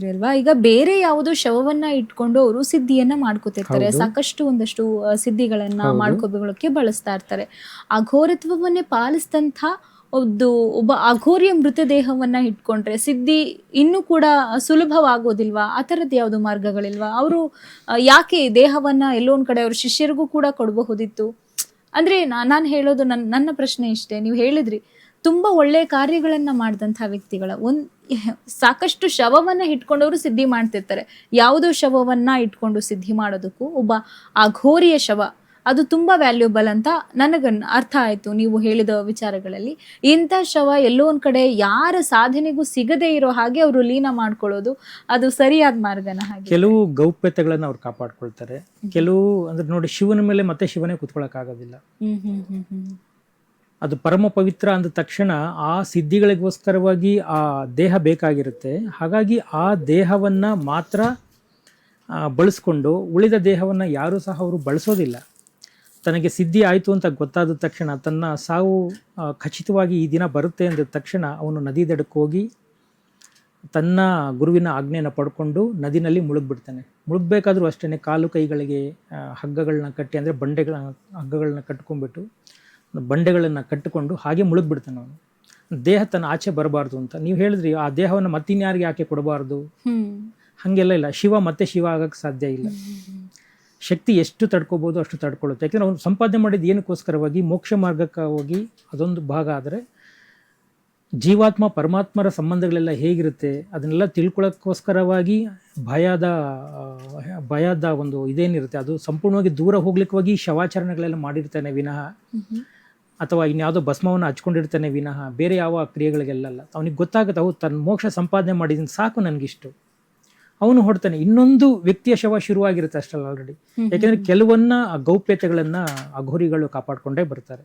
ಅಲ್ವಾ? ಈಗ ಬೇರೆ ಯಾವುದೋ ಶವವನ್ನ ಇಟ್ಕೊಂಡು ಅವರು ಸಿದ್ಧಿಯನ್ನ ಮಾಡ್ಕೋತಿರ್ತಾರೆ. ಸಾಕಷ್ಟು ಒಂದಷ್ಟು ಸಿದ್ಧಿಗಳನ್ನ ಮಾಡ್ಕೋಬೇಕಕ್ಕೆ ಬಳಸ್ತಾ ಇರ್ತಾರೆ. ಅಘೋರತ್ವವನ್ನೇ ಪಾಲಿಸಿದಂಥ ಒಬ್ಬ ಅಘೋರಿಯ ಮೃತದೇಹವನ್ನ ಇಟ್ಕೊಂಡ್ರೆ ಸಿದ್ಧಿ ಇನ್ನೂ ಕೂಡ ಸುಲಭವಾಗೋದಿಲ್ವಾ? ಆ ಥರದ್ದು ಯಾವುದು ಮಾರ್ಗಗಳಿಲ್ವಾ? ಅವರು ಯಾಕೆ ದೇಹವನ್ನ ಎಲ್ಲೋ ಒಂದ್ ಕಡೆ ಅವ್ರ ಶಿಷ್ಯರಿಗೂ ಕೂಡ ಕೊಡಬಹುದಿತ್ತು. ಅಂದ್ರೆ ನಾನು ಹೇಳೋದು ನನ್ನ ಪ್ರಶ್ನೆ ಇಷ್ಟೇ. ನೀವು ಹೇಳಿದ್ರಿ ತುಂಬಾ ಒಳ್ಳೆ ಕಾರ್ಯಗಳನ್ನ ಮಾಡಿದಂಥ ವ್ಯಕ್ತಿಗಳ ಸಾಕಷ್ಟು ಶವವನ್ನ ಇಟ್ಕೊಂಡವರು ಸಿದ್ಧಿ ಮಾಡ್ತಿರ್ತಾರೆ. ಯಾವುದೋ ಶವವನ್ನ ಇಟ್ಕೊಂಡು ಸಿದ್ಧಿ ಮಾಡೋದಕ್ಕೂ ಒಬ್ಬ ಅಘೋರಿಯ ಶವ ಅದು ತುಂಬಾ ವ್ಯಾಲ್ಯೂಬಲ್ ಅಂತ ನನಗನ್ನ ಅರ್ಥ ಆಯ್ತು ನೀವು ಹೇಳಿದ ವಿಚಾರಗಳಲ್ಲಿ. ಇಂಥ ಶವ ಎಲ್ಲೋ ಒಂದ್ ಕಡೆ ಯಾರ ಸಾಧನೆಗೂ ಸಿಗದೇ ಇರೋ ಹಾಗೆ ಅವರು ಲೀನ ಮಾಡ್ಕೊಳ್ಳೋದು ಅದು ಸರಿಯಾದ ಮಾರ್ಗನ? ಹಾಗೆ ಕೆಲವು ಗೌಪ್ಯತೆಗಳನ್ನ ಅವ್ರು ಕಾಪಾಡ್ಕೊಳ್ತಾರೆ. ಕೆಲವು ಅಂದ್ರೆ ನೋಡಿ, ಶಿವನ ಮೇಲೆ ಮತ್ತೆ ಶಿವನೇ ಕುತ್ಕೊಳಕ್ ಆಗೋದಿಲ್ಲ. ಅದು ಪರಮ ಪವಿತ್ರ ಅಂದ ತಕ್ಷಣ ಆ ಸಿದ್ಧಿಗಳಿಗೋಸ್ಕರವಾಗಿ ಆ ದೇಹ ಬೇಕಾಗಿರುತ್ತೆ. ಹಾಗಾಗಿ ಆ ದೇಹವನ್ನ ಮಾತ್ರ ಬಳಸ್ಕೊಂಡು ಉಳಿದ ದೇಹವನ್ನ ಯಾರೂ ಸಹ ಅವರು ಬಳಸೋದಿಲ್ಲ. ತನಗೆ ಸಿದ್ಧಿ ಆಯಿತು ಅಂತ ಗೊತ್ತಾದ ತಕ್ಷಣ, ತನ್ನ ಸಾವು ಖಚಿತವಾಗಿ ಈ ದಿನ ಬರುತ್ತೆ ಅಂದ ತಕ್ಷಣ ಅವನು ನದಿ ದಡಕ್ಕೆ ಹೋಗಿ ತನ್ನ ಗುರುವಿನ ಆಜ್ಞೆಯನ್ನು ಪಡ್ಕೊಂಡು ನದಿನಲ್ಲಿ ಮುಳುಗ್ಬಿಡ್ತಾನೆ. ಮುಳುಗಬೇಕಾದ್ರೂ ಅಷ್ಟೇ ಕಾಲು ಕೈಗಳಿಗೆ ಹಗ್ಗಗಳನ್ನ ಕಟ್ಟಿ, ಅಂದರೆ ಹಗ್ಗಗಳನ್ನ ಕಟ್ಕೊಂಡ್ಬಿಟ್ಟು ಬಂಡೆಗಳನ್ನು ಕಟ್ಟಿಕೊಂಡು ಹಾಗೆ ಮುಳುಗ್ಬಿಡ್ತಾನೆ ಅವನು. ದೇಹ ತನ್ನ ಆಚೆ ಬರಬಾರ್ದು ಅಂತ. ನೀವು ಹೇಳಿದ್ರಿ ಆ ದೇಹವನ್ನು ಮತ್ತಿನ್ಯಾರಿಗೆ ಯಾಕೆ ಕೊಡಬಾರ್ದು, ಹಾಗೆಲ್ಲ ಇಲ್ಲ. ಶಿವ ಮತ್ತೆ ಶಿವ ಆಗಕ್ಕೆ ಸಾಧ್ಯ ಇಲ್ಲ. ಶಕ್ತಿ ಎಷ್ಟು ತಡ್ಕೋಬೋದು ಅಷ್ಟು ತಡ್ಕೊಳ್ಳುತ್ತೆ. ಯಾಕೆಂದರೆ ಅವನು ಸಂಪಾದನೆ ಮಾಡಿದ ಏನಕ್ಕೋಸ್ಕರವಾಗಿ ಮೋಕ್ಷ ಮಾರ್ಗಕ್ಕೆ ಹೋಗಿ ಅದೊಂದು ಭಾಗ. ಆದರೆ ಜೀವಾತ್ಮ ಪರಮಾತ್ಮರ ಸಂಬಂಧಗಳೆಲ್ಲ ಹೇಗಿರುತ್ತೆ ಅದನ್ನೆಲ್ಲ ತಿಳ್ಕೊಳ್ಳೋಕ್ಕೋಸ್ಕರವಾಗಿ ಭಯದ ಒಂದು ಇದೇನಿರುತ್ತೆ ಅದು ಸಂಪೂರ್ಣವಾಗಿ ದೂರ ಹೋಗ್ಲಿಕ್ಕಾಗಿ ಶವಾಚರಣೆಗಳೆಲ್ಲ ಮಾಡಿರ್ತಾನೆ ವಿನಃ, ಅಥವಾ ಇನ್ಯಾವುದೋ ಭಸ್ಮವನ್ನು ಹಚ್ಕೊಂಡಿರ್ತಾನೆ ವಿನಃ ಬೇರೆ ಯಾವ ಕ್ರಿಯೆಗಳಿಗೆಲ್ಲ ಅವನಿಗೆ ಗೊತ್ತಾಗುತ್ತೆ ಅವು ತನ್ನ ಮೋಕ್ಷ ಸಂಪಾದನೆ ಮಾಡಿದ್ದೀನಿ ಸಾಕು ನನಗಿಷ್ಟು. ಅವನು ಹೊಡ್ತಾನೆ. ಇನ್ನೊಂದು ವ್ಯಕ್ತಿಯ ಶವ ಶುರುವಾಗಿರುತ್ತೆ ಅಷ್ಟಲ್ಲ ಆಲ್ರೆಡಿ. ಯಾಕೆಂದ್ರೆ ಕೆಲವನ್ನ ಗೌಪ್ಯತೆಗಳನ್ನ ಅಘೋರಿಗಳು ಕಾಪಾಡ್ಕೊಂಡೇ ಬರ್ತಾರೆ.